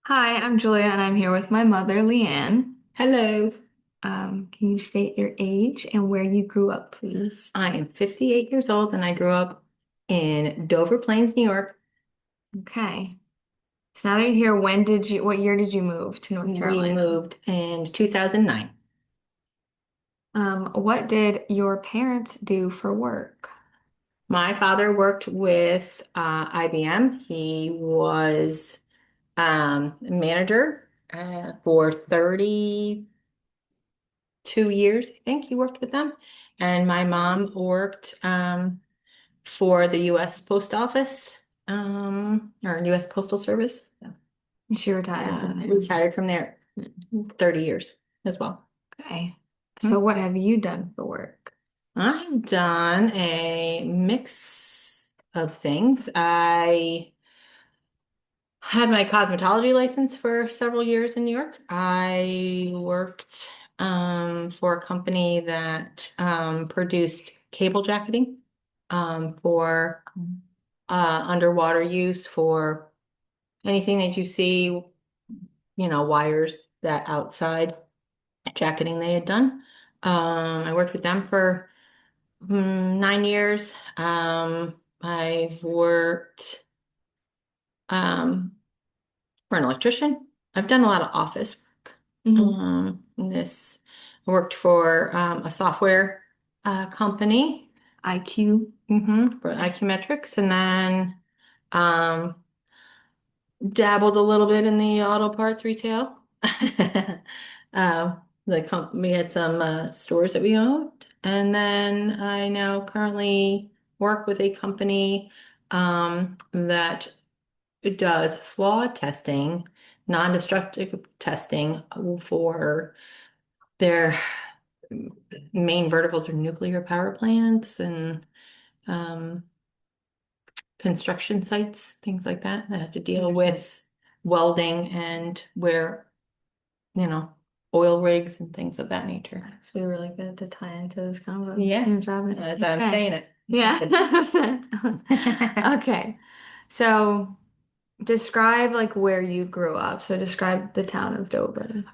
Hi, I'm Julia, and I'm here with my mother, Leanne. Hello, Can you state your age and where you grew up, please? I am 58 years old and I grew up in Dover Plains, New York. Okay. So now that you're here, what year did you move to North We Carolina? moved in 2009. What did your parents do for work? My father worked with IBM. He was manager for 32 years, I think he worked with them. And my mom worked for the U.S. Post Office or U.S. Postal Service. She retired from there. Retired from there 30 years as well. Okay. So Hmm. what have you done for work? I've done a mix of things. I had my cosmetology license for several years in New York. I worked for a company that produced cable jacketing for underwater use for anything that you see, wires that outside jacketing they had done. I worked with them for 9 years. I've worked um, for an electrician. I've done a lot of office work. Hmm. This I worked for a software company, IQ. for IQ Metrics, and then um, dabbled a little bit in the auto parts retail. We had some stores that we owned, and then I now currently work with a company that does flaw testing, non-destructive testing for their main verticals are nuclear power plants and um, construction sites, things like that that have to deal with welding and where, you know, oil rigs and things of that nature. Actually, really good to tie into this convo. Yes, Job. as I'm Okay. saying it. Yeah. Good. Okay. So describe like where you grew up. So describe the town of Dover.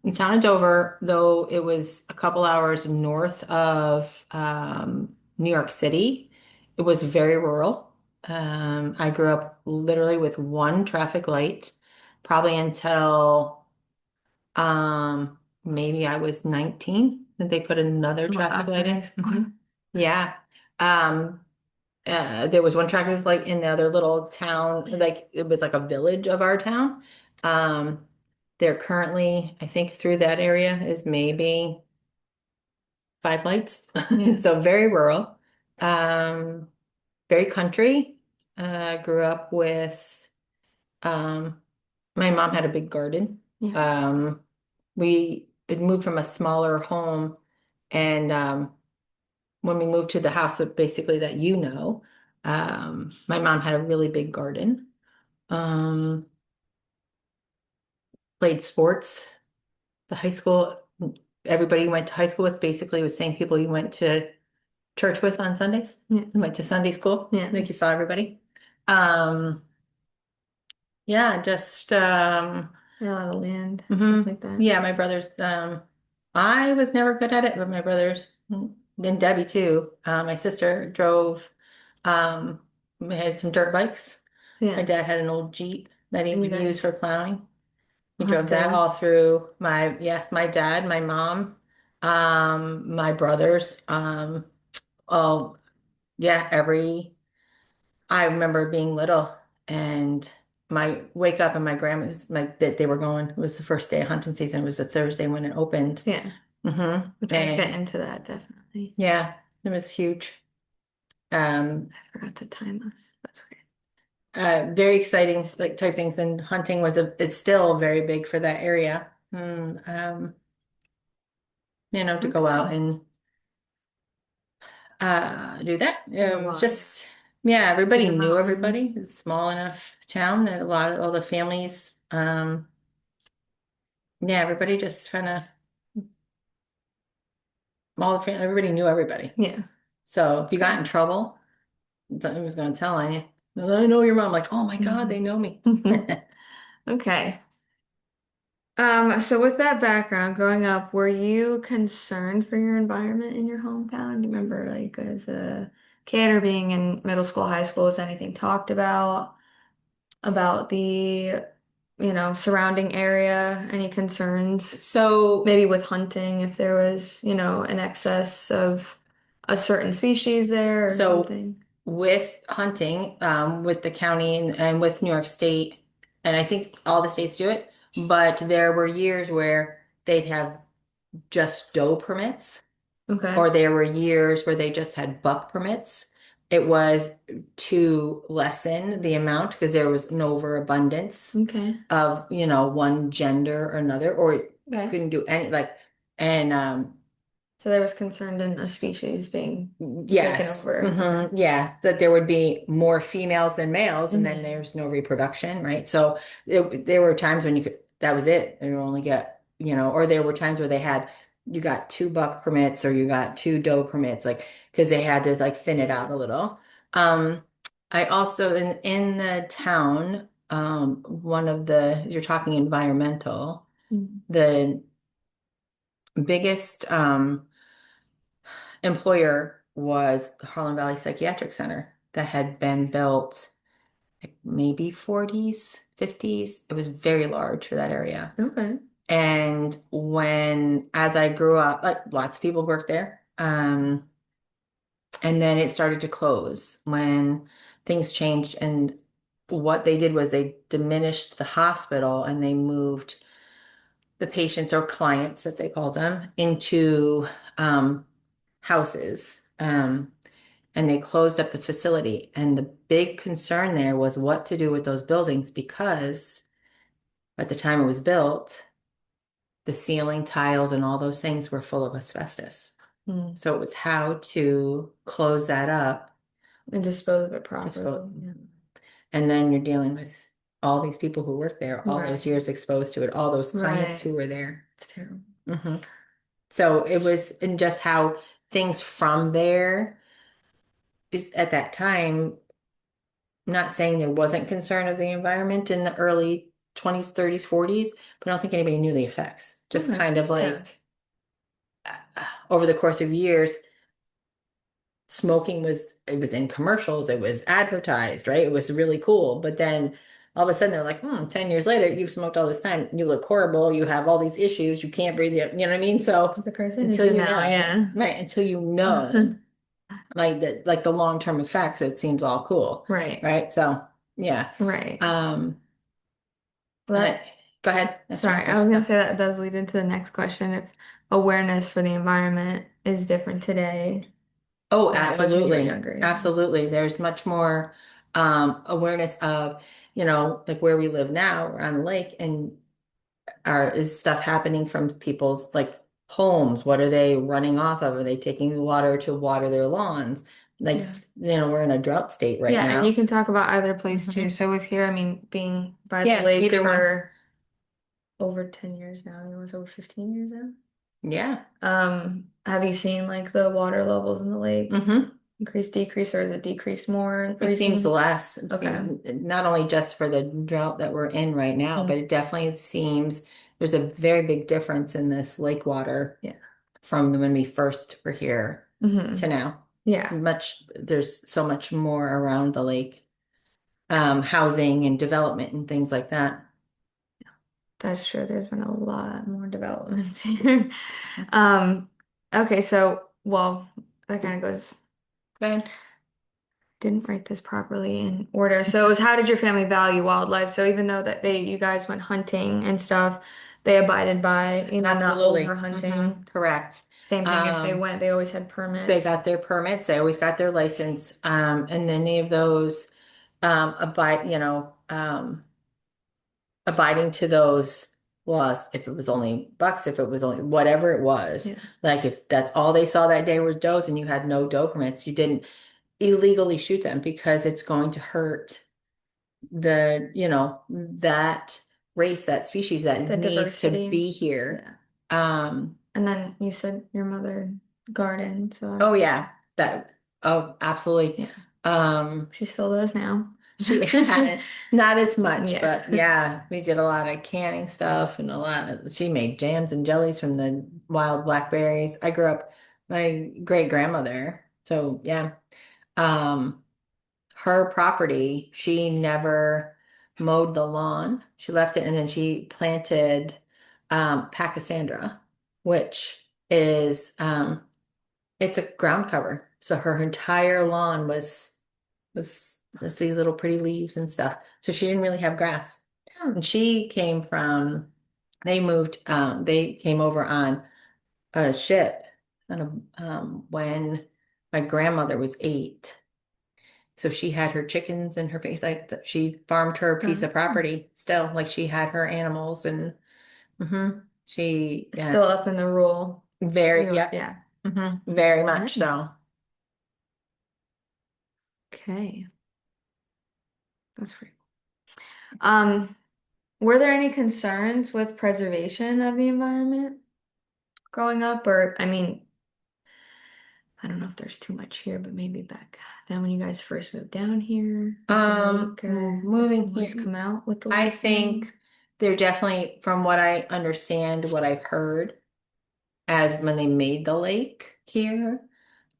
In town of Dover, though it was a couple hours north of New York City, it was very rural. I grew up literally with one traffic light, probably until maybe I was 19 that they put another Well, traffic after light high in. school. Yeah. Um, there was one traffic light in the other little town, like it was like a village of our town. Um, there currently, I think through that area is maybe five lights. Yeah. So very rural, um, very country. Grew up with, um, my mom had a big garden. Yeah. Um, we had moved from a smaller home and, when we moved to the house, so basically that my mom had a really big garden. Um, Played sports. The high school, everybody you went to high school with basically was same people you went to church with on Sundays. Yeah. You went to Sunday school, Yeah. like you saw everybody. Um, yeah, just A lot of land, stuff mhm. like that. Yeah, my brothers, I was never good at it, but my brothers and Debbie too. My sister drove, um, we had some dirt bikes. My Yeah. dad had an old Jeep that he And you would use guys for plowing. He drove that hunted. all through my dad, my mom, my brothers. Oh, yeah, I remember being little and my wake up and my grandma's, that they were going, it was the first day of hunting season. It was a Thursday when it opened. Yeah. We're trying to get And into that, definitely. yeah, it was huge. Um, I forgot to time us. That's okay. Very exciting, like type things. And hunting it's still very big for that area. To go out Okay. and do that. There's a It's lot. just, yeah, Through everybody the knew mountains. everybody. It's a small enough town that all the families, yeah, everybody just kind of, everybody knew everybody. Yeah. So if you got Okay. in trouble, someone was going to tell on you. I know your mom, like, oh my God, they know me. Okay. So with that background, growing up, were you concerned for your environment in your hometown? Do you remember, like, as a kid or being in middle school, high school, was anything talked about the, surrounding area? Any concerns? So, Maybe with hunting, if there was, an excess of a certain species there or so something. with hunting, with the county and with New York State, and I think all the states do it, but there were years where they'd have just doe permits, Okay. or there were years where they just had buck permits. It was to lessen the amount because there was an overabundance Okay. of, one gender or another, or Okay. couldn't do any like, and So there was concern in a species being taken yes. over. Okay. Yeah, that there would be more females than males, and then Hmm. there's no reproduction, right? So there were times when you could, that was it. You only get, or there were times where you got two buck permits or you got two doe permits, like, because they had to like thin it out a little. Um, I also, in the town, you're talking environmental, the biggest, employer was the Harlem Valley Psychiatric Center that had been built like maybe 40s, 50s. It was very large for that area. Okay. And as I grew up, like lots of people worked there. And then it started to close when things changed. And what they did was they diminished the hospital and they moved the patients or clients that they called them into houses. And they closed up the facility. And the big concern there was what to do with those buildings because at the time it was built, the ceiling tiles and all those things were full of asbestos. Hmm. So it was how to close that up. And dispose of it Expo- properly. Yeah. And then you're dealing with all these people who work there, all those Right. years exposed to it, all those clients who Right. were there. It's terrible. hmm So it was, and just how things from there is at that time. I'm not saying there wasn't concern of the environment in the early 20s, 30s, 40s, but I don't think anybody knew the effects. Just Okay. kind of Yeah. like over the course of years, smoking it was in commercials, it was advertised, right? It was really cool. But then all of a sudden they're like, 10 years later, you've smoked all this time, you look horrible, you have all these issues, you can't breathe, you know what I mean? So The until carcinogen you now, know, yeah. right, until you know like the long-term effects, it seems all cool, Right. right? So yeah. Right. Um Well, I, Go ahead. That's your sorry, next I was question. gonna No. say that does lead into the next question. If awareness for the environment is different today Oh, than it was when you were absolutely. younger. Yeah. Absolutely. There's much more awareness of, like where we live now, we're on the lake, and is stuff happening from people's like homes? What are they running off of? Are they taking the water to water their lawns? Like, Yeah. we're in a drought state right Yeah, and you now. can talk about either place too. hmm So with here, I mean, being by the Yeah, lake either one. for over 10 years now, it was over 15 years now. Yeah. Have you seen like the water levels in the lake hmm increase, decrease, or is it decreased more It seems recently? less. It Okay. seems not only just for the drought that we're in right now, Mm. but it definitely seems there's a very big difference in this lake water Yeah. from when we first were here to Hmm. now. Yeah, There's so much more around the lake, housing and development and things like that. that's true. There's been a lot more developments here. Um, okay, so well, that kind of goes. Okay. Didn't write this properly in order. So it was how did your family value wildlife? So even though that you guys went hunting and stuff, they abided by, not over Absolutely. hunting. Correct. Same thing if they Um, went, they always had they permits. got their permits, they always got their license, and any of those abiding to those laws. If it was only bucks, if it was only whatever it was, Yeah. like if that's all they saw that day was does and you had no doe permits, you didn't illegally shoot them because it's going to hurt that race, that species that The needs to diversity. be here. Yeah. Um, And then you said your mother gardened, so oh I'm yeah, oh absolutely. yeah, Um, she still does now. She had not as much, Yeah. but yeah, we did a lot of canning stuff and a lot of, she made jams and jellies from the wild blackberries. I grew up, my great grandmother. So yeah, um, her property, she never mowed the lawn. She left it and then she planted, Pachysandra, which is, it's a ground cover. So her entire lawn was just these little pretty leaves and stuff. So she didn't really have grass. Hmm. And she came from, they came over on a ship when my grandmother was 8. So she had her chickens and her pigs, like she farmed her piece of Oh, property still, like she had her animals and she, yeah, still up in the rural, very, yep, yeah. very much Nice. so. Okay, that's pretty. Um, were there any concerns with preservation of the environment growing up? Or, I mean, I don't know if there's too much here, but maybe back then when you guys first moved down here with the lake, or did Moving things here, come out with the I lake think thing? they're definitely, from what I understand, what I've heard, as when they made the lake here.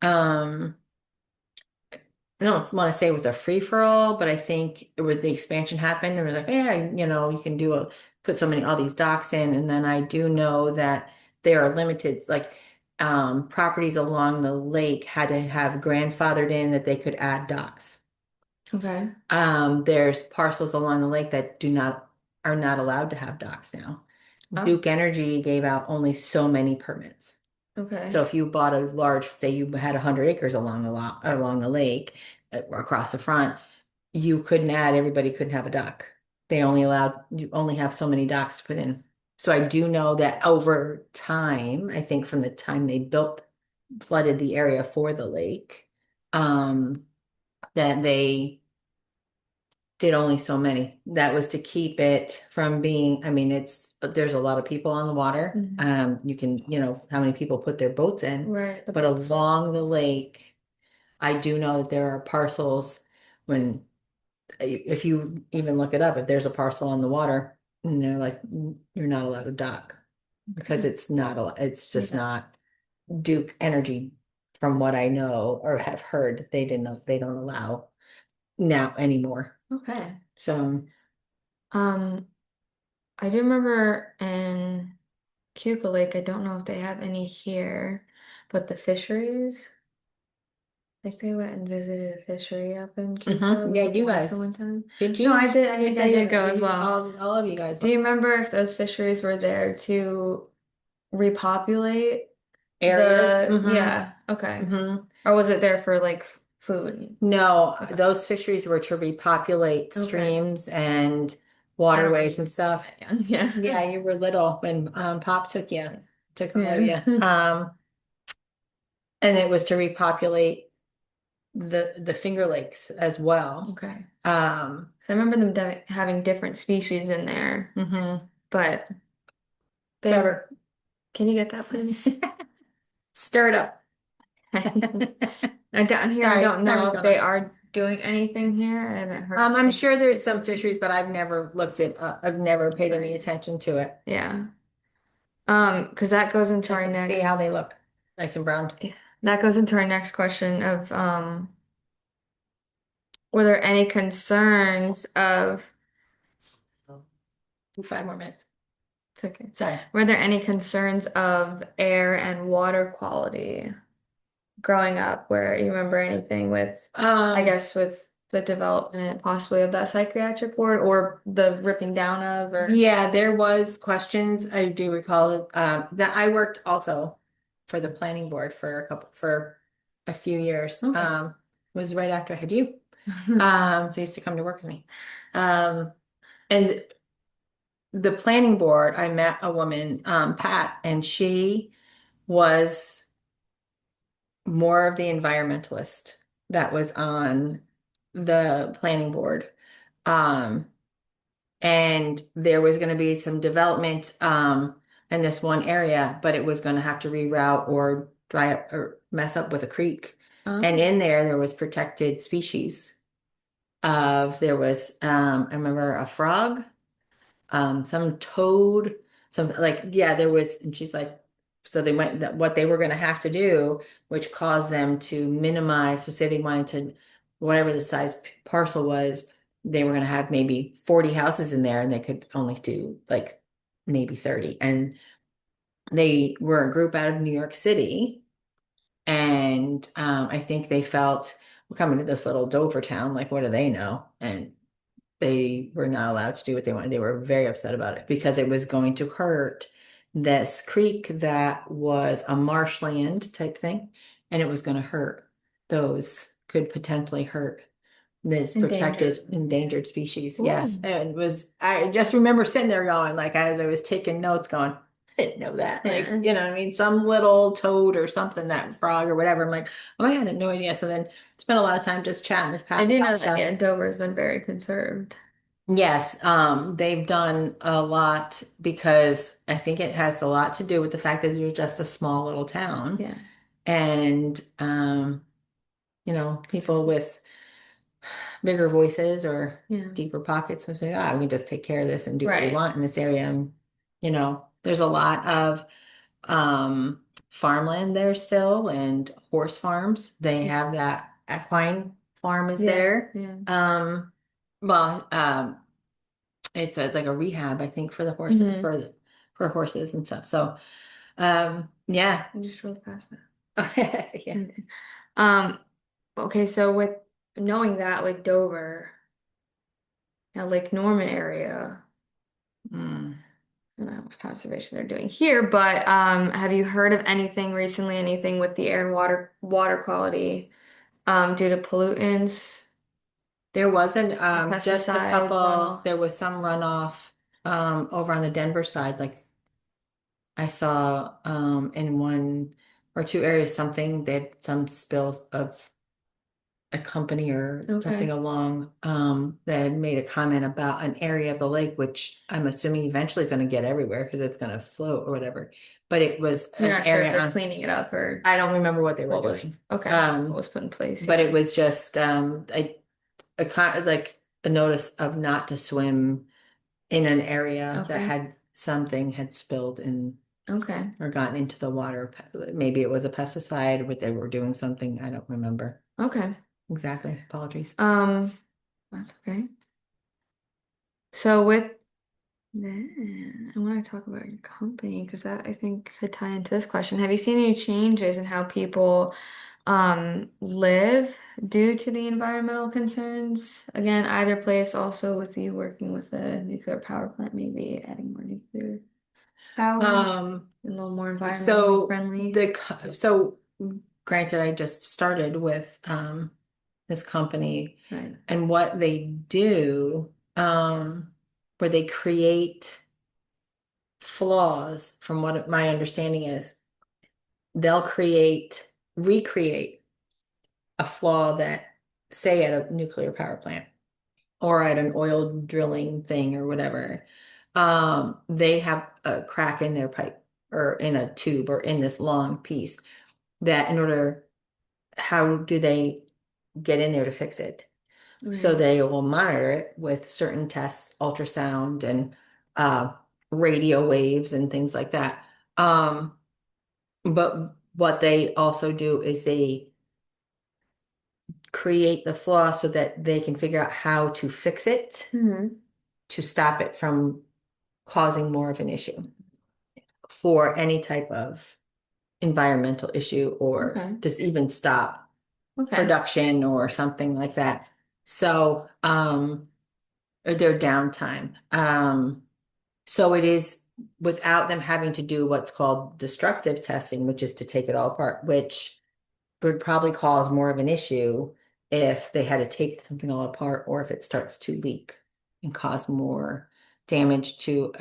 Um, I don't want to say it was a free for all, but I think it was the expansion happened and it was like, yeah, you can put all these docks in. And then I do know that there are limited, like, properties along the lake had to have grandfathered in that they could add docks. Okay. There's parcels along the lake that are not allowed to have docks now. Oh, Duke Energy gave out only so many permits. So okay. if you bought a large, say you had 100 acres along the lake, across the front, everybody couldn't have a dock. You only have so many docks to put in. So I do know that over time, I think from the time they flooded the area for the lake, um, that they did only so many. That was to keep it from being, I mean, there's a lot of people on the water. Mhm. You can, how many people put their boats in, Right, the but boats. along the lake, I do know that there are parcels when, if you even look it up, if there's a parcel on the water, and they're like, You're not allowed to dock," because Okay. it's just Yeah. not Duke Energy, from what I know or have heard, they don't allow now anymore. Okay. So, Um, I do remember in Keuka Lake, I don't know if they have any here, but the fisheries, like they went and visited a fishery up in Keuka yeah, with you Melissa guys. one time. Did No, you? I did. I You think I say did go as well. all of you guys Do you remember if those fisheries were there to repopulate areas? yeah, okay. Hmm. Or was it there for like food? No, Okay. those fisheries were to repopulate Okay. streams and I don't waterways and remember stuff. that young. Yeah. Yeah, you were little when Pop took all of Yeah. you. And it was to repopulate the Finger Lakes as well. Okay. Um, So I remember them having different species in there, mhm. but they Trevor, were. Can you get that, please? stir it up. Down here, I Sorry, don't Trevor's know if they gonna. are doing anything here. I haven't heard I'm anything sure there's some specifically. fisheries, but I've never paid any Right. attention to it. Yeah. Because that goes into Check our and see next. how they look. Nice and brown. Yeah, that goes into our next question of were there any concerns of Do 5 more minutes. it's okay. Sorry. Were there any concerns of air and water quality growing up where you remember anything with, I Um, guess, with the development possibly of that psychiatric ward or the ripping down of or yeah, there was questions. I do recall that I worked also for the planning board for a few years. okay. Was right after I had you. So you used to come to work with me. And the planning board, I met a woman, Pat, and she was more of the environmentalist that was on the planning board. Um, and there was going to be some development in this one area, but it was going to have to reroute or dry up or mess up with a creek. And Oh, in there was protected species. of there was I remember a frog, some toad, some like yeah, there was, and she's like, so they went that what they were going to have to do, which caused them to minimize. So say they wanted to, whatever the size parcel was, they were going to have maybe 40 houses in there, and they could only do like maybe 30. And they were a group out of New York City, and I think they felt we're coming to this little Dover town, like what do they know? And they were not allowed to do what they wanted. They were very upset about it because it was going to hurt this creek that was a marshland type thing, and it was going to hurt those, could potentially hurt this Endangered. protected endangered species. Yes. Ooh. And was I just remember sitting there going, like as I was taking notes, going, I didn't know that. Like, Yeah. you know what I mean? Some little toad or something, that frog or whatever. I'm like, oh my God, I had no idea. So then spent a lot of time just chatting with I Pat do about know that, stuff. yeah, Dover's been very conserved. Yes, they've done a lot because I think it has a lot to do with the fact that you're just a small little town, Yeah. and people with bigger voices or Yeah. deeper pockets would think, ah, we can just take care of this and do what we Right. want in this area. And, there's a lot of farmland there still, and horse farms. They Yeah. have that equine farm is Yeah. there. Yeah. Um, well, it's like a rehab, I think, for the horse Hmm. for horses and stuff. So, yeah. I just drove past that. Yeah. Mhm. Um, okay, so with knowing that with Dover, Lake Norman area, Mm. I don't know how much conservation they're doing here, but have you heard of anything recently, anything with the air and water quality due to pollutants, There wasn't just a pesticide couple, runoff? there was some runoff over on the Denver side. Like I saw in one or two areas something that some spills of a company or something Okay. along that had made a comment about an area of the lake, which I'm assuming eventually is going to get everywhere because it's going to float or whatever. But it was You're an not sure if area they're on, cleaning it up or I don't remember what they were what was doing. okay, what Um, was put in place, but it yeah. was just like a notice of not to swim in an area that Okay. had something had spilled in Okay. or gotten into the water. Maybe it was a pesticide, but they were doing something. I don't remember Okay. exactly. Apologies. Um, that's okay. So with that, I want to talk about your company because that I think could tie into this question. Have you seen any changes in how people live due to the environmental concerns? Again, either place, also with you working with a nuclear power plant, maybe adding more nuclear power and Um, a little more environmentally so friendly. so granted, I just started with this company, Right. and what they do, where they create flaws, from what my understanding is, they'll recreate a flaw that, say, at a nuclear power plant or at an oil drilling thing or whatever, they have a crack in their pipe or in a tube or in this long piece that in order, how do they get in there to fix it? So Right. they will monitor it with certain tests, ultrasound and uh, radio waves and things like that. But what they also do is they create the flaw so that they can figure out how to fix it Hmm. to stop it from causing more of an issue for any type of environmental issue, or Okay. just even stop Okay. production or something like that. So, or their downtime. So it is without them having to do what's called destructive testing, which is to take it all apart, which would probably cause more of an issue if they had to take something all apart or if it starts to leak and cause more damage to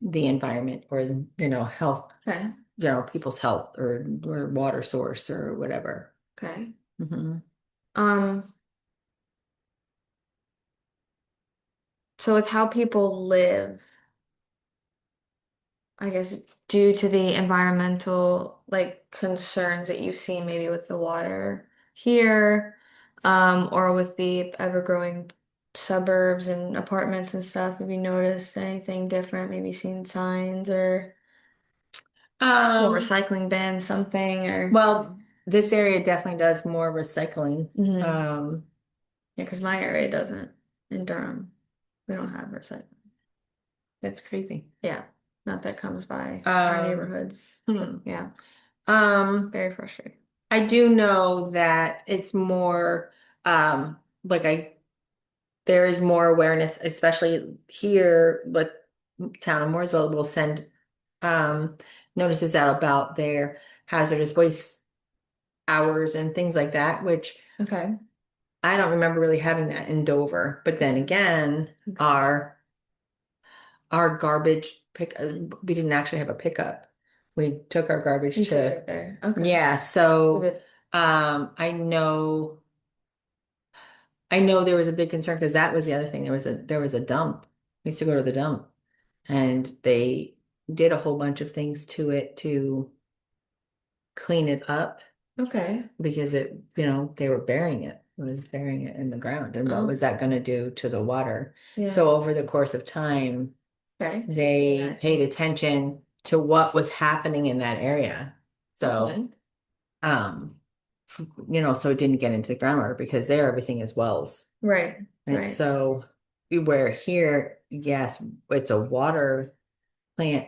the environment or health, Okay. people's health or water source or whatever. Okay. Hmm. Um, so with how people live, I guess due to the environmental like concerns that you've seen maybe with the water here, Or with the ever-growing suburbs and apartments and stuff, have you noticed anything different? Maybe seen signs or more Um, recycling bins, something or well, this area definitely does more recycling. hmm. Um, Yeah, because my area doesn't in Durham. We don't have recycling. that's crazy. Yeah, not that comes by our Um, neighborhoods. But hmm. yeah, Um, very frustrating. I do know that it's more, like there is more awareness, especially here with Town of Mooresville will send, um, notices out about their hazardous waste hours and things like that, which Okay. I don't remember really having that in Dover. But then Yeah. again, our garbage we didn't actually have a pickup. We took our garbage You took to, it there. Okay. yeah, so Good. I know there was a big concern because that was the other thing. There was a dump. We used to go to the dump and they did a whole bunch of things to it to clean it up Okay. because they were burying it. It was burying it in the ground. And what Oh, was that going to do to the water? yeah. So over the course of time, Okay. So you're seeing they that paid change. attention to what was happening in that area. So, Okay. um, so it didn't get into the groundwater because there everything is wells. Right. Right. Right. So where here, yes, it's a water plant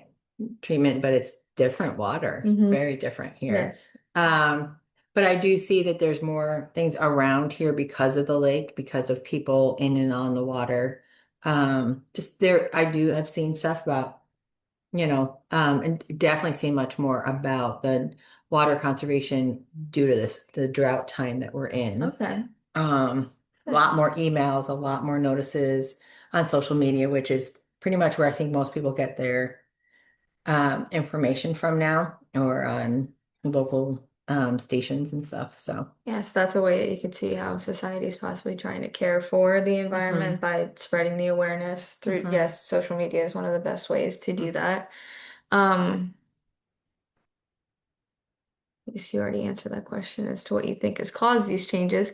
treatment, but it's different water. It's Mm-hmm. very different here. Yes. But I do see that there's more things around here because of the lake, because of people in and on the water. Just there, I do have seen stuff about, and definitely see much more about the water conservation due to the drought time that we're in. Okay. A Good. lot more emails, a lot more notices on social media, which is pretty much where I think most people get their information from now or on local stations and stuff. So, Yes, that's a way that you could see how society is possibly trying to care for the hmm environment by spreading the awareness through, hmm yes, social media is one of the best ways to do that. Um, I guess you already answered that question as to what you think has caused these changes.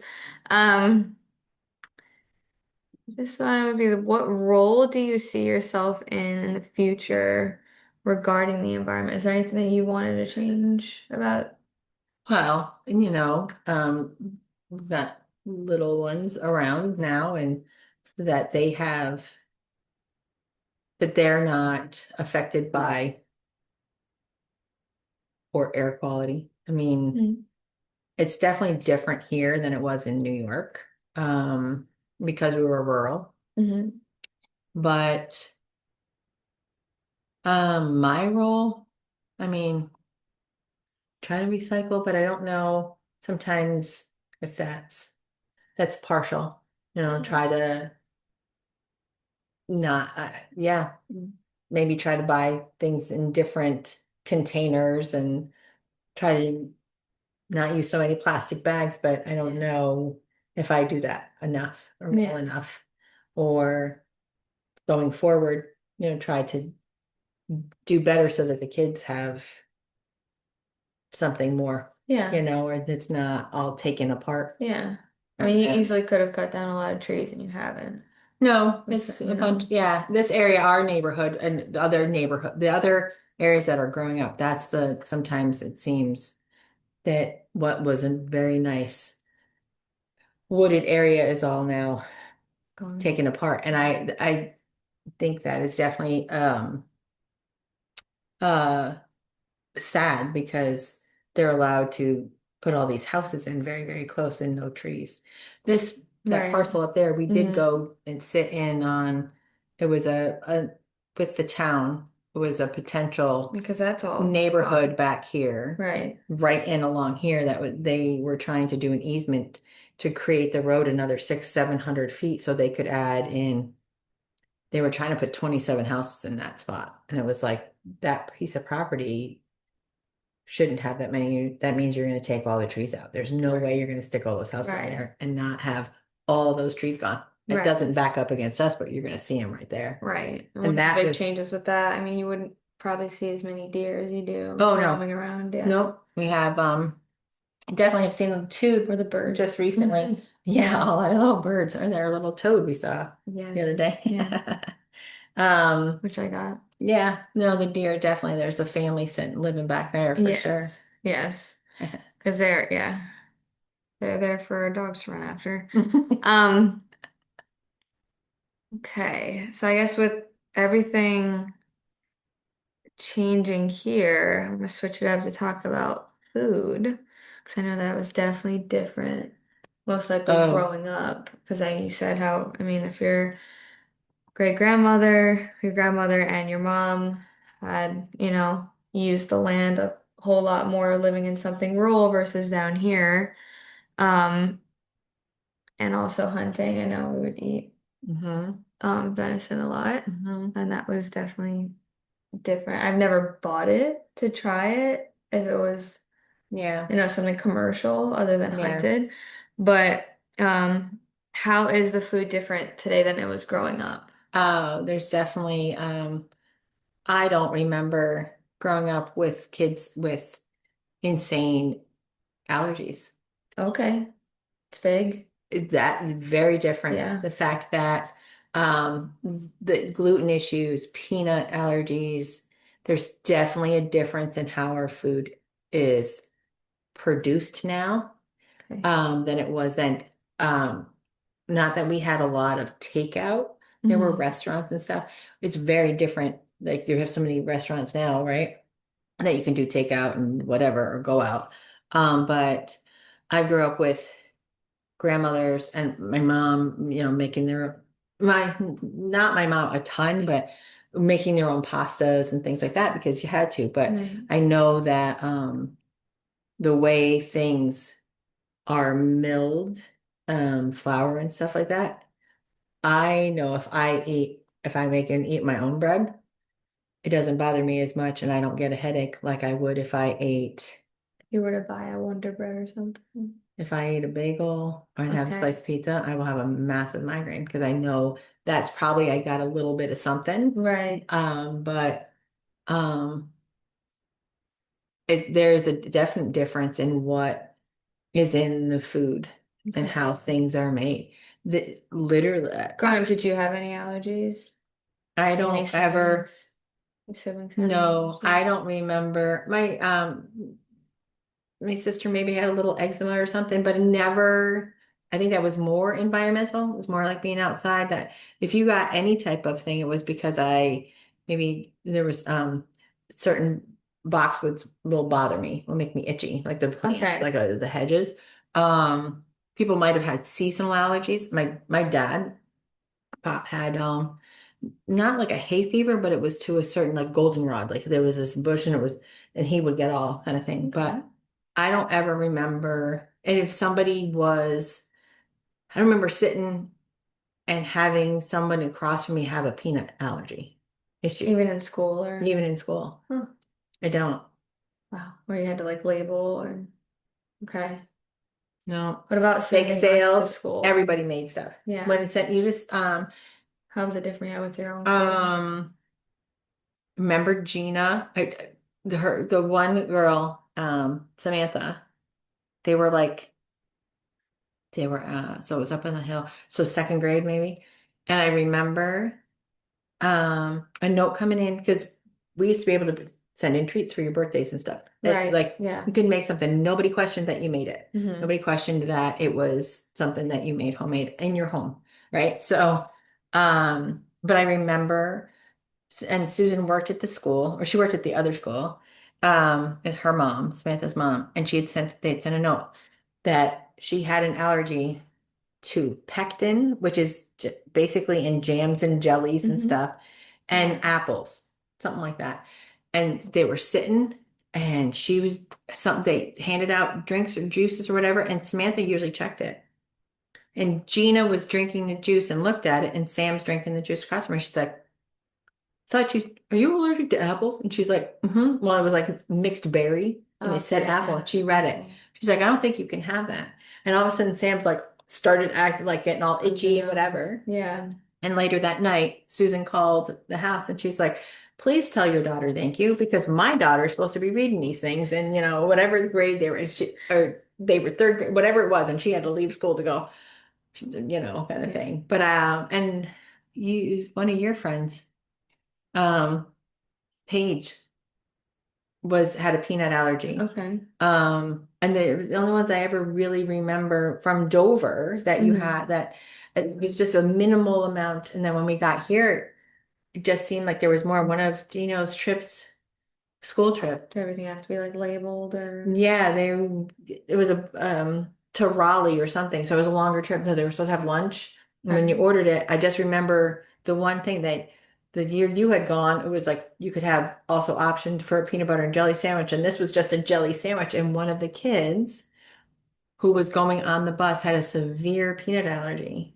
Um, this one would be what role do you see yourself in the future regarding the environment? Is there anything that you wanted to change about? well, and we've got little ones around now and that that they're not affected by poor air quality. I mean, Mm-hmm. it's definitely different here than it was in New York, because we were rural. Mm-hmm. But my role, I mean, try to recycle, but I don't know sometimes if that's partial. Try to not, yeah, maybe try to buy things in different containers and try to not use so many plastic bags, but I don't know if I do that enough or well Yeah. enough. Or going forward, try to do better so that the kids have something more, Yeah. or it's not all taken apart. Yeah. I mean, And you then, easily could have cut down a lot of trees and you haven't. no, It's, it's a bunch, yeah, this area, our neighborhood and the other areas that are growing up, sometimes it seems that what was a very nice wooded area is all now gone. taken apart. And I think that is definitely uh sad because they're allowed to put all these houses in very, very close and no trees. That Right. parcel up there, we did Hmm. go and sit in on, it was with the town, it was a potential Because that's all neighborhood gone. back here, Right. right in along here they were trying to do an easement to create the road another 700 feet so they could add in. They were trying to put 27 houses in that spot. And it was like that piece of property shouldn't have that many. That means you're going to take all the trees out. There's no way you're going to stick all those houses in Right. there and not have all those trees gone. It Right. doesn't back up against us, but you're going to see them right there. Right. And one And of the that big was, changes with that, I mean, you wouldn't probably see as many deer as you do oh no, roaming around. Yeah. nope. We have, definitely have seen them too Or the birds. just recently. Yeah, all our little birds and their little toad we saw the other Yes. day. Yeah. Um, Which I got. yeah, no, the deer definitely. There's a family sitting living back there for sure. Yes. Yes. Because yeah, they're there for dogs to run after. Um, okay. So I guess with everything changing here, I'm gonna switch it up to talk about food. Because I know that was definitely different, most likely Oh, growing up. Because you said how, I mean, if your great grandmother, your grandmother, and your mom had, used the land a whole lot more living in something rural versus down here. Um, and also hunting. I know we would eat hmm venison a lot, hmm and that was definitely different. I've never bought it to try it if it was, Yeah, something commercial other than yeah. hunted. But how is the food different today than it was growing up? There's definitely I don't remember growing up with kids with insane allergies. Okay, it's big. That is very different. Yeah. The fact that um, the gluten issues, peanut allergies, there's definitely a difference in how our food is produced now Okay. than it was then. Um, Not that we had a lot of takeout. There were Hmm. restaurants and stuff. It's very different. Like you have so many restaurants now, right? That you can do takeout and whatever or go out. But I grew up with grandmothers and my mom, making not my mom a ton, but making their own pastas and things like that because you had to. But Right. I know that the way things are milled, flour and stuff like that, I know if I make and eat my own bread, it doesn't bother me as much and I don't get a headache like I would If you were to buy a Wonder Bread or something. if I ate a bagel and have a Okay. slice of pizza, I will have a massive migraine because I know that's probably I got a little bit of something. Right. But um there's a definite difference in what is in the food and Okay. how things are made. The literally Growing up, did you have any allergies? I Any don't ever siblings? Your siblings had any no, I allergies? don't remember my sister maybe had a little eczema or something, but never, I think that was more environmental. It was more like being outside that if you got any type of thing, it was because maybe there was, certain boxwoods will bother me, will make me itchy, like the plants, Okay. like the hedges. Um, People might have had seasonal allergies. My dad, Pop had, not like a hay fever, but it was to a certain like goldenrod. Like there was this bush and and he would get all kind of thing. Okay. But I don't ever remember. And if I remember sitting and having someone across from me have a peanut allergy issue, Even in school or even in school. huh. I don't. Wow. Where you had to like label or okay. No. What about Bake sending us to sales, school? everybody made stuff. When Yeah. it sent you just How was it different yeah, with your own kids? um remember Gina? The one girl, Samantha, they were like so it was up on the hill. So second grade maybe. And I remember a note coming in because we used to be able to send in treats for your birthdays and stuff. Right. Like Yeah. you could make something. Nobody questioned that you made it. Hmm. Nobody questioned that it was something that you made homemade in your home, right? So, but I remember, and Susan worked at the school, or she worked at the other school, with her mom, Samantha's mom, and they had sent a note that she had an allergy to pectin, which is basically in jams and jellies and Hmm. stuff, and Yeah. apples, something like that. And they were sitting, and they handed out drinks or juices or whatever, and Samantha usually checked it. And Gina was drinking the juice and looked at it, and Sam's drinking the juice across from her. She's like, are you allergic to apples? And she's like, mm-hmm. Well, it was like mixed berry, and they said Okay. apple, Yeah. and she read it. Apple. She's like, I don't think you can have that. And all of a sudden, Sam's like, started acting like getting all itchy Freezing and up. whatever. Yeah. And later that night, Susan called the house and she's like, please tell your daughter thank you because my daughter's supposed to be reading these things. And, whatever grade they were, or they were third grade, whatever it was. And she had to leave school to go. kind of Yeah. thing. But and one of your friends, um, Paige, was had a peanut allergy. Okay. And it was the only ones I ever really remember from Dover that you Hmm. had that it was just a minimal amount. And then when we got here, it just seemed like there was more. One of Dino's trips, school trip. Does everything have to be like labeled or? Yeah, it was a to Raleigh or something. So it was a longer trip. So they were supposed to have lunch. And when you Okay. ordered it, I just remember the one thing that the year you had gone, it was like you could have also optioned for a peanut butter and jelly sandwich. And this was just a jelly sandwich. And one of the kids who was going on the bus had a severe peanut allergy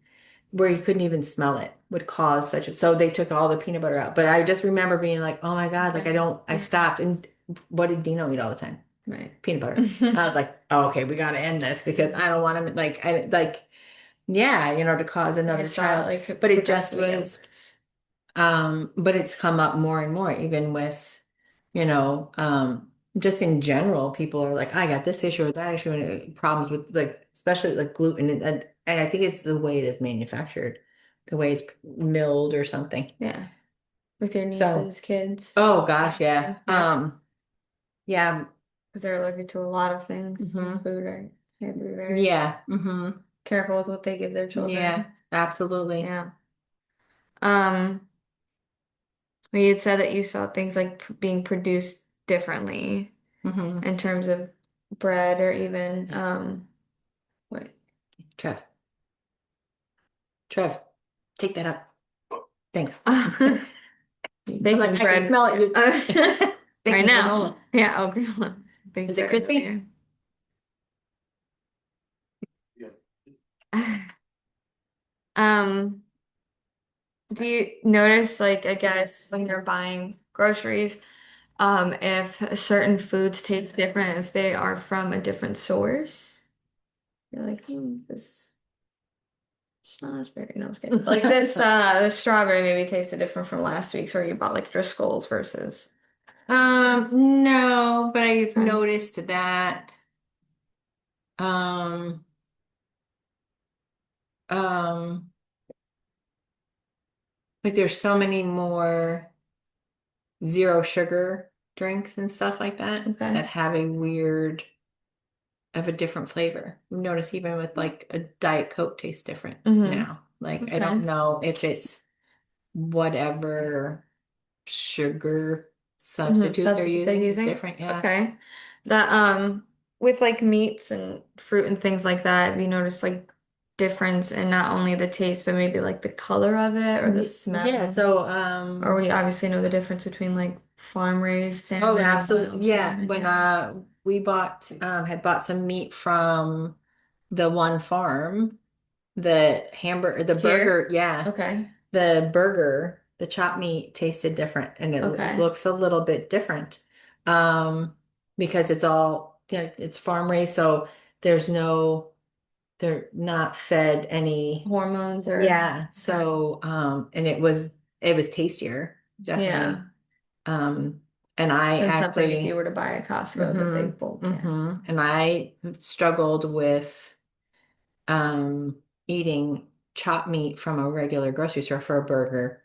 where you couldn't even smell it would cause such a, so they took all the peanut butter out. But I just remember being like, oh my God, like Okay. I stopped. And what did Dino eat all the time? Right. Peanut butter. I was like, oh, okay, we got to end this because I don't want to yeah, to cause I another saw it child. like But it just progressively get was, worse. but it's come up more and more, even with, you know, um, just in general, people are like, I got this issue or that issue, and problems with like, especially like gluten, and I think it's the way it is manufactured, the way it's milled or something. Yeah. With your So, niece's kids. oh gosh, yeah, Everything. Yeah. yeah, Because they're allergic to a lot of things in hmm food, right? You have to be very yeah, careful with what they give their yeah, children. absolutely. Yeah. Um, well, you'd said that you saw things like being produced differently hmm in terms of bread or even what? Trev, Trev, take that up. Thanks. I'm like, Baking I can bread smell it. You're right baking now. granola. Yeah, oh, granola. Big Is it bread over crispy? here. Um, do you notice, like, I guess when you're buying groceries, if certain foods taste different if they are from a different source? You're like, this snozberry. No, I'm just kidding. Like this strawberry maybe tasted different from last week's, or you bought like Driscoll's versus. No, but I've Okay. noticed that um um like there's so many more zero sugar drinks and stuff like that Okay. that have a different flavor. I've noticed even with like a Diet Coke tastes different Mm-hmm. now. Like I Okay. don't know if it's whatever sugar Mm-hmm. substitute they're Substitute they're using is using. different. Yeah. Okay. That with like meats and fruit and things like that, have you noticed like difference in not only the taste, but maybe like the color of it or the Yeah. smell? So, Or we obviously know the difference between like farm raised oh, salmon and absolutely. wild Yeah. salmon. When Yeah. we had bought some meat from the one farm, the Here. burger, yeah, Okay. the chopped meat tasted different and it Okay. looks a little bit different. Um, because it's farm raised, so there's no, they're not fed any. Hormones or Yeah, okay. so and it was tastier, Yeah. definitely. Um and I Than something if you were actually to buy at Costco, the big bulk. Yeah. and I struggled with eating chopped meat from a regular grocery store for a burger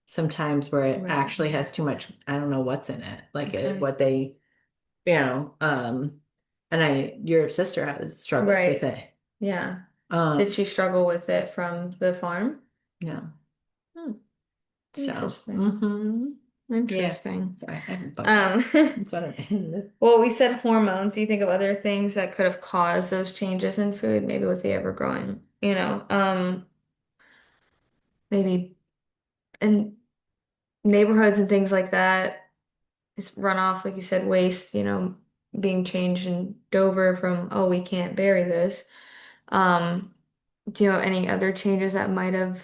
sometimes where it Right. actually has too much, I don't know what's in it, like Okay. what they, you know, and your sister has struggles with Right. it. Yeah. Did Um she struggle with it from the farm? no. Hmm. So, Interesting. yeah. Interesting. Sorry, I have a bug bite. Um, That's what I well, we said hormones. Do you think of other things that could have caused those changes in food, maybe with the ever growing, maybe in neighborhoods and things like that, just runoff, like you said, waste, being changed in Dover from, oh, we can't bury this. Um, do you know any other changes that might have,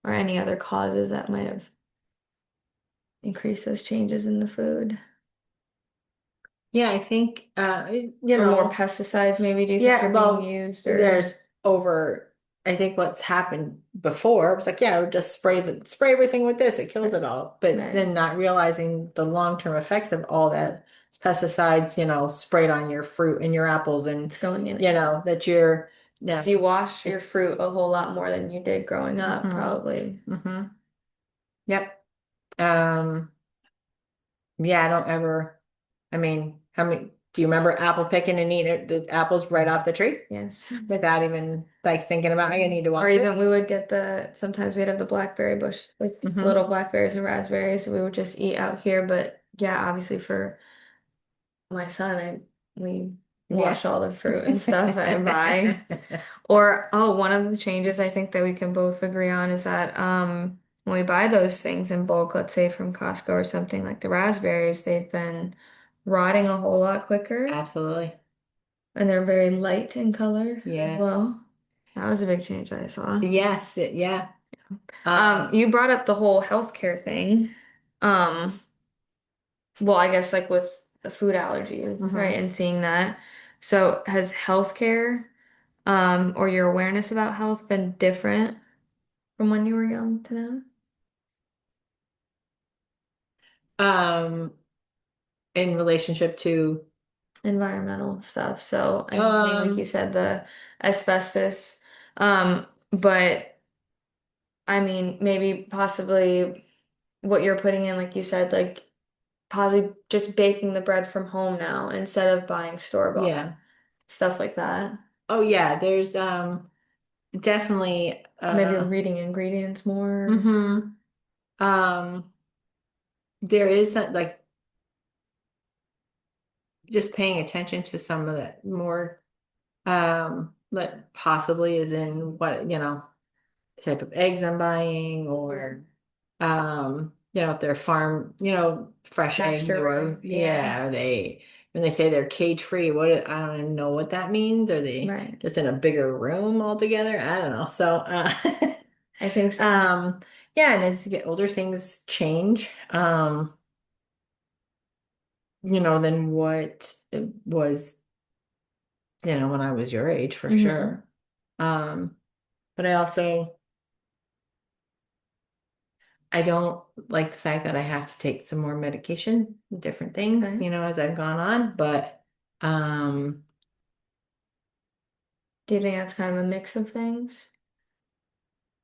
or any other causes that might have increased those changes in the food? Yeah, I think Or more pesticides, maybe, do you think are yeah, being well, used or there's over I think what's happened before was like, yeah, I would just spray everything with this, it kills right, it all. But right. then not realizing the long-term effects of all that pesticides, sprayed on your fruit and your apples and It's going in it. that you're Yeah. So you wash your It's fruit a whole lot more than you did growing up, hmm probably. hmm Yep. Um, yeah, I don't ever, I mean, how many, do you remember apple picking and eating the apples right off the tree Yes. without even like thinking about, I need to Or wash even it? we would get sometimes we'd have the blackberry bush, like Hmm little blackberries and raspberries, we would just eat out here. But yeah, obviously for my son, we Yeah. wash all the fruit and stuff I buy. Or, oh, one of the changes I think that we can both agree on is that when we buy those things in bulk, let's say from Costco or something like the raspberries, they've been rotting a whole lot quicker Absolutely. and they're very light in color as Yeah. well. That was a big change I saw. Yes, yeah. Um, You brought up the whole healthcare thing. Um, well, I guess like with the food allergies, right? mhm. And seeing that. So has healthcare, or your awareness about health been different from when you were young to now? Um, in relationship to, Environmental stuff. So anything like you um, said, the asbestos. But I mean, maybe possibly what you're putting in, like you said, like possibly just baking the bread from home now instead of buying store-bought, yeah. stuff like that. Oh yeah, there's definitely Maybe reading ingredients more. mhm. Um there is like just paying attention to some of that more like possibly is in what, type of eggs I'm buying or if they're farm, fresh eggs Pasture or raised. Yeah. yeah, are they when they say they're cage free, I don't even know what that means. Are they Right. just in a bigger room altogether? I don't know. So I think so. um yeah, and as you get older things change. Than what it was, when I was your age for Hmm. sure. Um but I don't like the fact that I have to take some more medication, different things, Okay. as I've gone on, but um Do you think that's kind of a mix of things?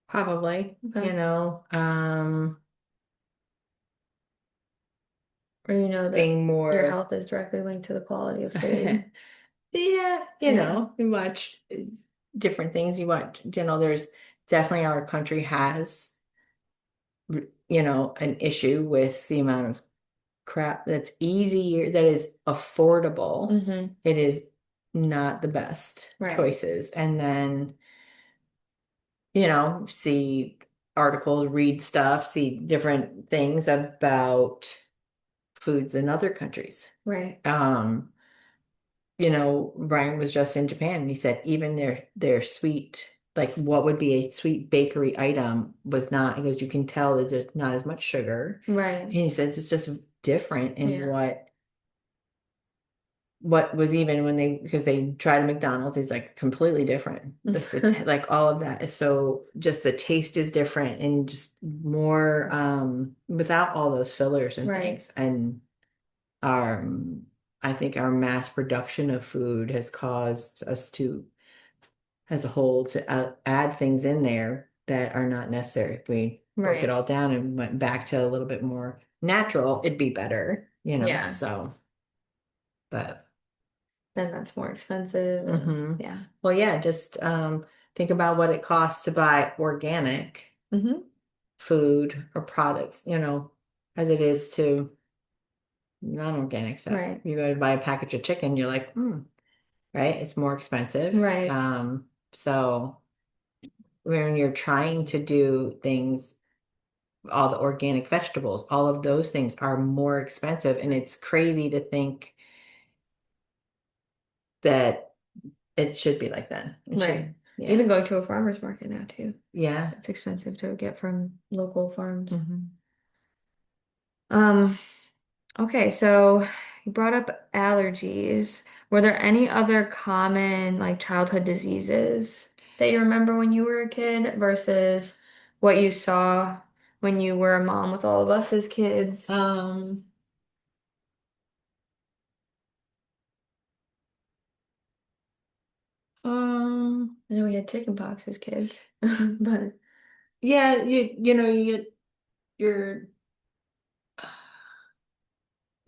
probably, Okay. Or you know that being your more health is directly linked to the quality of food. yeah, Yeah. you watch different things. You watch, there's definitely our country has an issue with the amount of crap that's easier, that is affordable. Hmm. It is not the best Right. choices. And then see articles, read stuff, see different things about foods in other countries. Right. Um, Ryan was just in Japan and he said even their sweet, like what would be a sweet bakery item was not, he goes, you can tell that there's not as much sugar. And Right. he says it's just different in Yeah. what was even when because they tried a McDonald's, it's like completely different. This like all of that is so just the taste is different and just more without all those fillers and Right. things. And um I think our mass production of food has caused us to as a whole to add things in there that are not necessary. If we broke it Right. all down and went back to a little bit more natural, it'd be better. Yeah. So but Then that's more expensive and hmm yeah. Well, yeah, just think about what it costs to buy organic Hmm. food or products, as it is to non-organic stuff. Right. You go to buy a package of chicken, you're like, right? It's more expensive. Right. So when you're trying to do things, all the organic vegetables, all of those things are more expensive, and Right. it's crazy to think that it should be like that. It Right. should, yeah, Even going to a farmer's market now too. yeah. It's expensive to get from local farms. hmm Um, okay, so you brought up allergies. Were there any other common like childhood diseases that you remember when you were a kid versus what you saw when you were a mom with all of us as kids? Um, I know we had chicken pox as kids, but Yeah, you get you're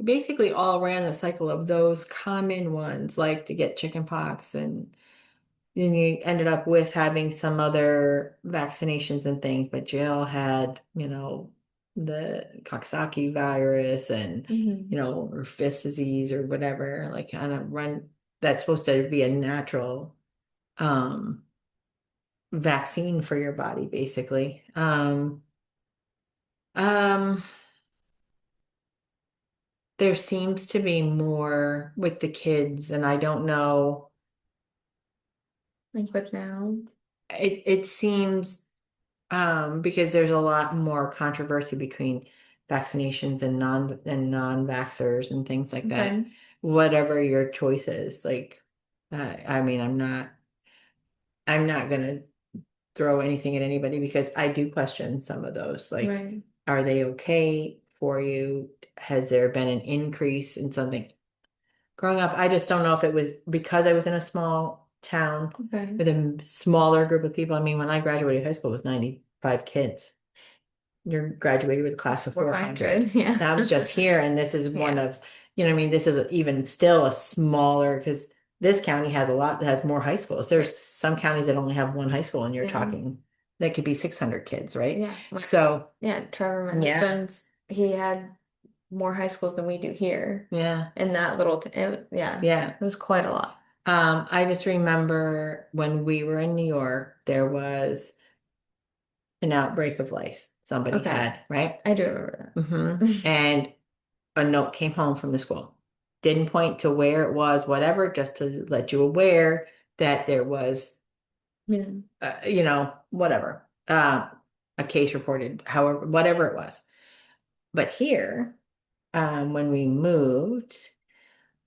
basically all ran the cycle of those common ones, like to get chicken pox, and then you ended up with having some other vaccinations and things, but Jill had, the Coxsackie virus and, mhm. or Fist disease or whatever, like kind of run, that's supposed to be a natural um vaccine for your body, basically. Um, there seems to be more with the kids, and I don't know. Like with now. It seems because there's a lot more controversy between vaccinations and non-vaxxers and things like that. Okay. Whatever your choice is, like, I mean, I'm not gonna throw anything at anybody because I do question some of those. Like, Right. are they okay for you? Has there been an increase in something? Growing up, I just don't know if it was because I was in a small town Okay. with a smaller group of people. I mean, when I graduated high school, it was 95 kids. You're graduated with a class of 400. 400. Yeah. That was just here, and this is one Yeah. of, what I mean, this is even still a smaller because this county has a lot that has more high schools. There's Right. some counties that only have one high school, and you're Yeah. talking that could be 600 kids, right? Yeah. So, Yeah. Trevor, my yeah, husband's, he had more high schools than we do here. yeah, In that little, yeah, yeah. it was quite a lot. I just remember when we were in New York, there was an outbreak of lice somebody Okay. had, right? I do remember that. And a note came home from the school. Didn't point to where it was, whatever, just to let you aware that there was, Yeah. whatever, a case reported, however, whatever it was. But here, when we moved,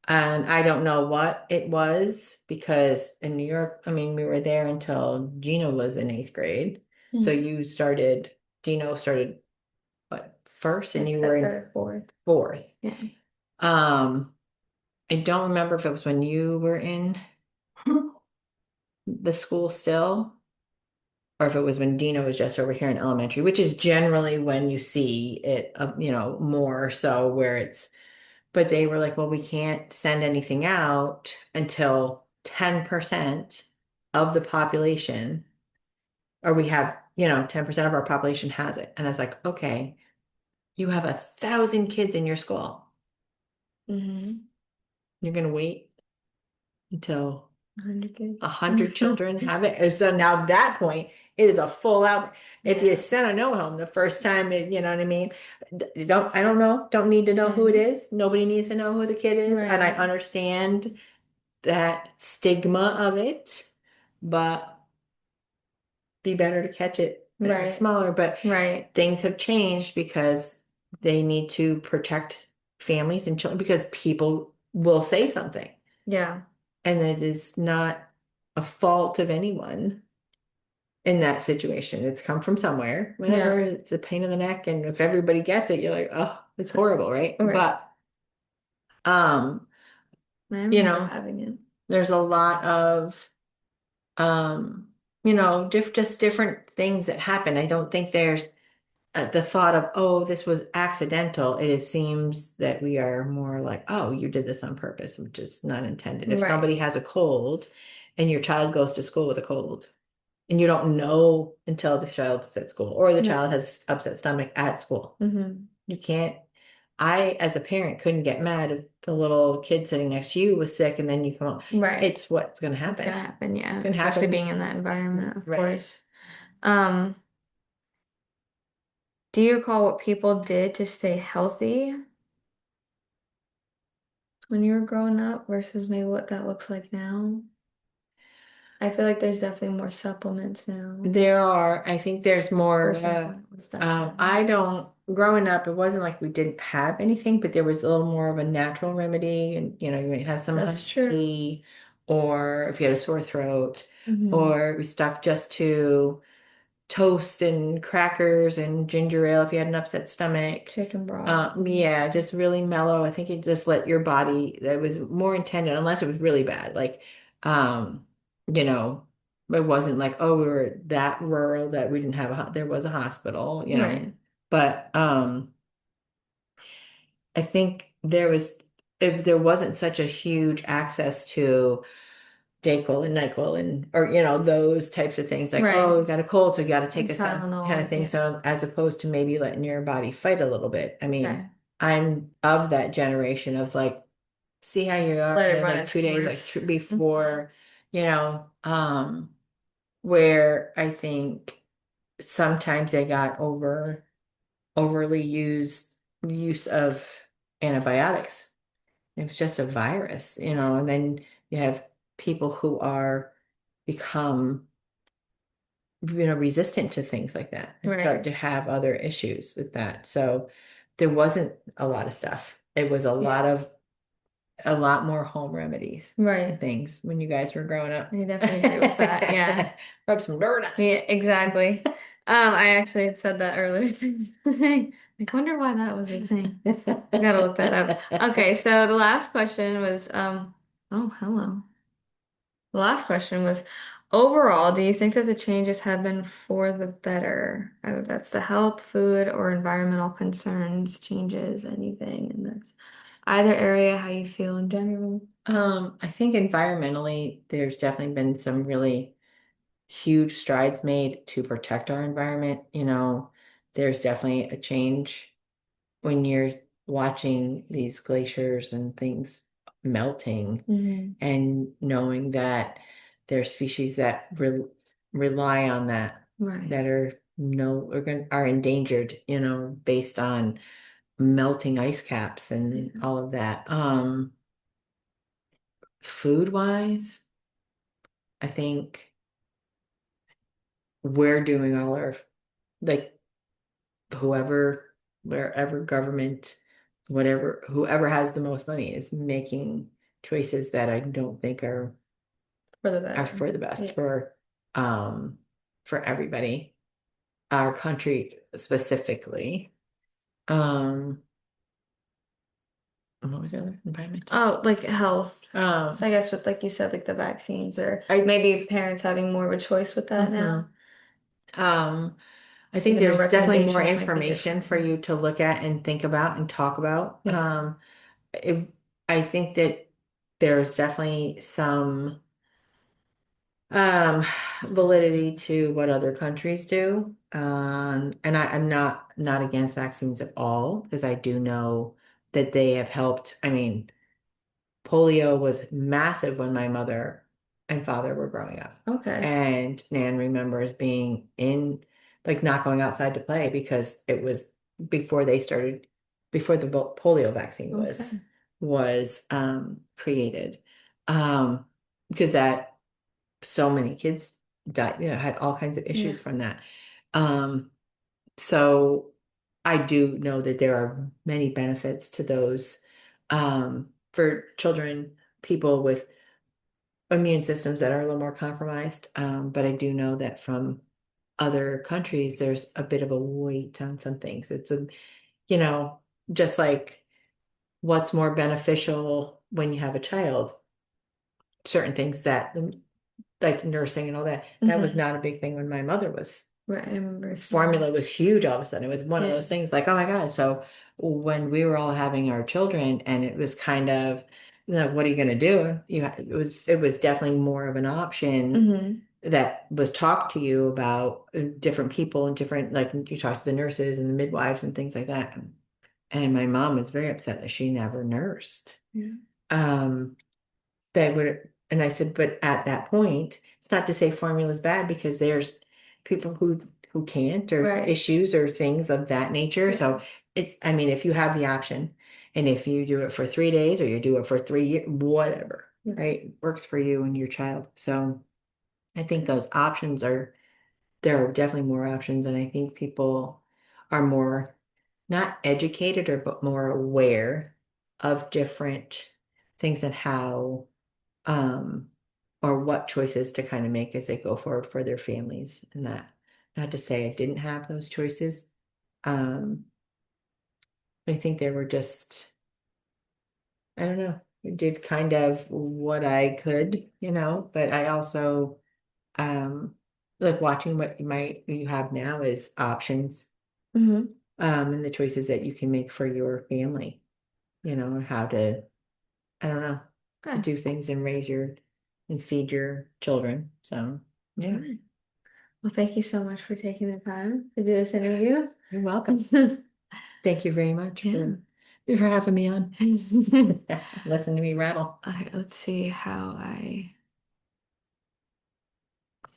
and I don't know what it was because in New York, I mean, we were there until Gina was in eighth grade. So Mhm. Gino started what, first, and Like you were fifth in or fourth. fourth. Yeah. Um, I don't remember if it was when you were in the school still, or if it was when Dina was just over here in elementary, which is generally when you see it, more so where it's, but they were like, well, we can't send anything out until 10% of the population, or we have, 10% of our population has it. And I was like, okay, you have 1,000 kids in your school. Mm-hmm. You're going to wait until 100 a kids. hundred children have it. And so now at that point, it is a full out. If you Yeah. send a note home the first time, you know what I mean? I don't know. Don't need to know who it Okay. is. Nobody needs to know who the kid is. And I Right. understand that stigma of it, but be better to catch it when it was Right. smaller. But Right. things have changed because they need to protect families and children because people will say something. Yeah. And it is not a fault of anyone in that situation. It's come from somewhere. Whenever Yeah. it's a pain in the neck, and if everybody gets it, you're like, oh, it's horrible, right? Right. But um, I you remember know, having it. there's a lot of just different things that happen. I don't think there's the thought of, oh, this was accidental. It is, seems that we are more like, oh, you did this on purpose, which is not intended. If Right. somebody has a cold and your child goes to school with a cold, and you don't know until the child's at school or the Right. child has upset stomach at school. Mm-hmm. You can't, I, as a parent, couldn't get mad if the little kid sitting next to you was sick and then you come home. Right. It's what's going to It's happen. gonna happen, It's yeah. going to Especially happen. being in that environment, of Right. course. Um, do you recall what people did to stay healthy when you were growing up versus maybe what that looks like now? I feel like there's definitely more supplements now There are, I think there's more, versus what it was back I then. don't, growing up, it wasn't like we didn't have anything, but there was a little more of a natural remedy. And, you might have some That's true. honey, or if you had a sore throat, Hmm. or we stuck just to toast and crackers and ginger ale if you had an upset stomach. Chicken broth. Yeah, just really mellow. I think it just let your body, that was more intended, unless it was really bad. Like, um, you know, it wasn't like, oh, we were that rural that we didn't have there was a hospital, Right. but I think if there wasn't such a huge access to Dayquil and NyQuil and or those types of things like, oh, Right. we've got a cold, so you got to take And a kind of Tylenol. thing. Yeah. So as opposed to maybe letting your body fight a little bit. I mean, Okay. I'm of that generation of like, see how you are Let it run like its 2 days course. before, you know, where I think sometimes they got overly use of antibiotics. It was just a virus, and then you have people who are become, resistant to things like that and start Right. to have other issues with that. So there wasn't a lot of stuff. It was Yeah. a lot more home remedies and Right. things when you guys were growing I up. definitely agree with that. Yeah. Rub some dirt on Yeah, exactly. I actually had said that earlier today. Like, wonder why that was a thing. Gotta look that up. it. Okay, so the last question was, oh, hello. The last question was, overall, do you think that the changes have been for the better? Either that's the health, food, or environmental concerns, changes, anything, and that's either area, how you feel in general. I think environmentally, there's definitely been some really huge strides made to protect our environment. There's definitely a change when you're watching these glaciers and things melting Hmm. and knowing that there are species that rely on Right. that are no are endangered, based on melting ice caps and Yeah. all of that. Food wise, I think we're doing all our like whoever, wherever government, whatever, whoever has the most money is making choices that I don't think For the are better. for the best Yeah. um for everybody, our country specifically. Um, what was the other environmental? Oh, like health. So Um, I guess with like you said, like the vaccines or I maybe parents having more of a choice with that now. mhm. Um, I think Even though there's definitely more recommendations might be information different. for you to look at and think about and talk about. Yeah. It, I think that there's definitely some um validity to what other countries do. And I'm not against vaccines at all because I do know that they have helped. I mean, polio was massive when my mother and father were growing up. Okay. And Nan remembers being in, like, not going outside to play because it was before they started, before the polio vaccine Okay. was created. Um, because that so many kids died, had all kinds of Yeah. issues from that. Um, so I do know that there are many benefits to those for children, people with immune systems that are a little more compromised. But I do know that from other countries, there's a bit of a weight on some things. You know, just like what's more beneficial when you have a child, certain things that like nursing and all that, that was Hmm. not a big thing when my mother was. Right. I remember seeing Formula that. was huge all of a sudden. It was one of Yeah. those things like, oh my God. So when we were all having our children and it was kind of, what are you going to do? It was definitely more of an option Hmm. that was talked to you about different people and different, like you talk to the nurses and the midwives and things like that. And my mom was very upset that she never nursed. Yeah. Um, they would, and I said, but at that point, it's not to say formula is bad because there's people who can't or Right. issues or things of that nature. Yeah. So I mean, if you have the option and if you do it for 3 days or you do it for 3 years, whatever, Yeah. right, works for you and your child. So I think those options there are definitely more options, and I think people are more not educated or but more aware of different things and how um, or what choices to kind of make as they go forward for their families and that. Not to say I didn't have those choices. Um, I think they were just, I don't know. did kind of what I could, but I also um like watching what you have now is options Hmm. and the choices that you can make for your family, and how to, I don't know, to Okay. do things and raise your and feed your children. So, All yeah, right. Well, thank you so much for taking the time to do this interview. you're welcome. Thank you very much Yeah. for having me on. All Listen to me rattle. right, let's see how I